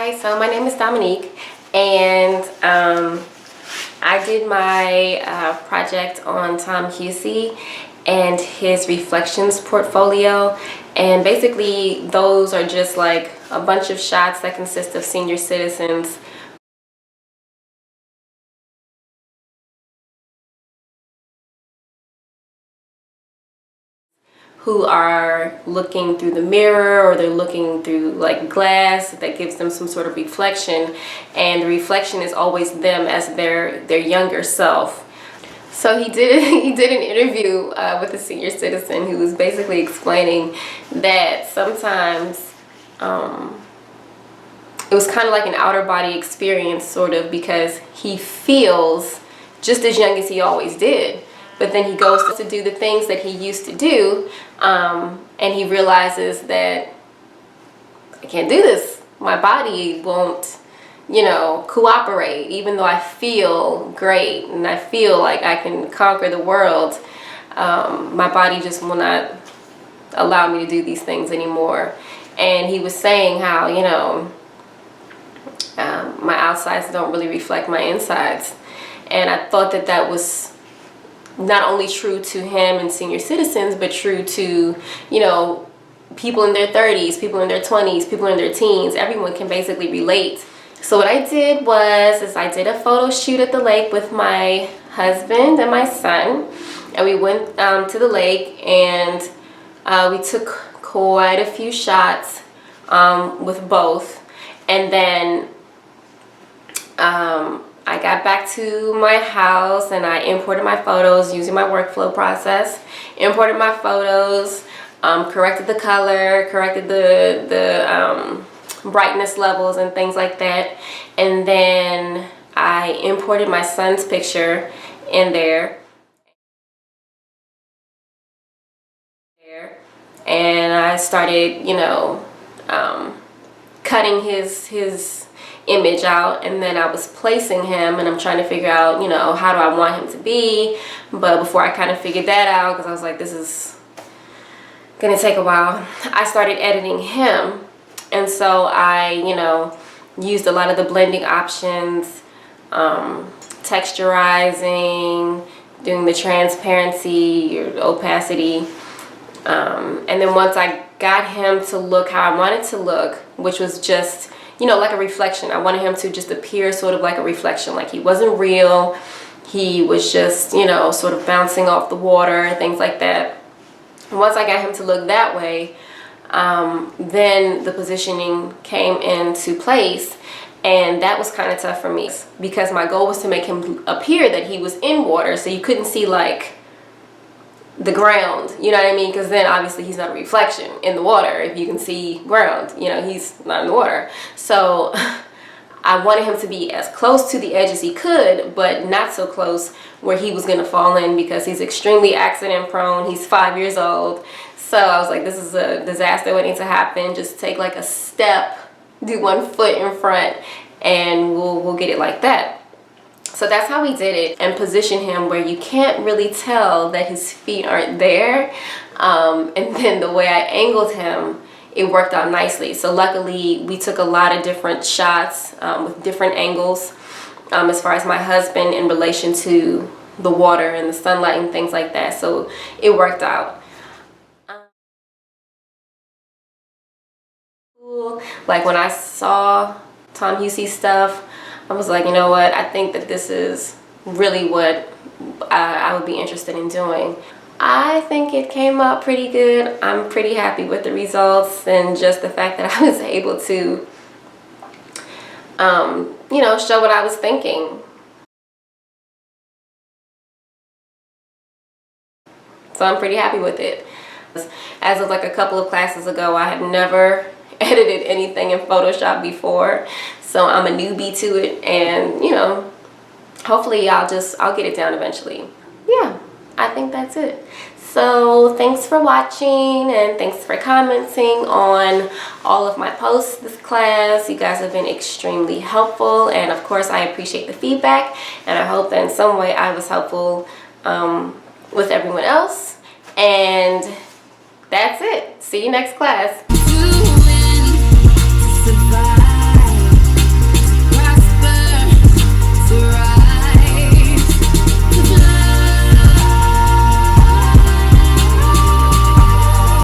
Hi, so my name is Dominique, and I did my project on Tom Husey and his reflections portfolio, and basically those are just like a bunch of shots that consist of senior citizens who are looking through the mirror, or they're looking through like glass that gives them some sort of reflection, and the reflection is always them as their younger self. So he did an interview with a senior citizen who was basically explaining that sometimes it was kind of like an outer body experience, sort of, because he feels just as young as he always did, but then he goes to do the things that he used to do, and he realizes that I can't do this. My body won't, cooperate. Even though I feel great and I feel like I can conquer the world, my body just will not allow me to do these things anymore. And he was saying how, my outsides don't really reflect my insides. And I thought that that was not only true to him and senior citizens, but true to, people in their 30s, people in their 20s, people in their teens. Everyone can basically relate. So what I did was I did a photo shoot at the lake with my husband and my son. And we went to the lake, and we took quite a few shots with both. And then I got back to my house and I imported my photos using my workflow process. Imported my photos, corrected the color, corrected the brightness levels and things like that. And then I imported my son's picture in there. And I started, cutting his image out, and then I was placing him, and I'm trying to figure out, how do I want him to be. But before I kind of figured that out, because I was like, this is gonna take a while, I started editing him. And so I, used a lot of the blending options, texturizing, doing the transparency or opacity. And then once I got him to look how I wanted to look, which was just, like a reflection. I wanted him to just appear sort of like a reflection, like he wasn't real. He was just, sort of bouncing off the water, things like that. And once I got him to look that way, then the positioning came into place. And that was kind of tough for me, because my goal was to make him appear that he was in water, so you couldn't see like the ground, you know what I mean? Because then obviously he's not a reflection in the water. If you can see ground, he's not in the water. So I wanted him to be as close to the edge as he could, but not so close where he was going to fall in, because he's extremely accident prone. He's 5 years old. So I was like, this is a disaster waiting to happen. Just take like a step, do 1 foot in front, and we'll get it like that. So that's how we did it, and position him where you can't really tell that his feet aren't there. And then the way I angled him, it worked out nicely. So luckily we took a lot of different shots with different angles as far as my husband in relation to the water and the sunlight and things like that. So it worked out. Like when I saw Tom Husey stuff, I was like, you know what, I think that this is really what I would be interested in doing. I think it came out pretty good. I'm pretty happy with the results, and just the fact that I was able to, show what I was thinking. So I'm pretty happy with it. As of like a couple of classes ago, I had never edited anything in Photoshop before, so I'm a newbie to it, and hopefully I'll get it down eventually. Yeah, I think that's it. So thanks for watching, and thanks for commenting on all of my posts this class. You guys have been extremely helpful, and of course I appreciate the feedback, and I hope that in some way I was helpful with everyone else. And that's it. See you next class.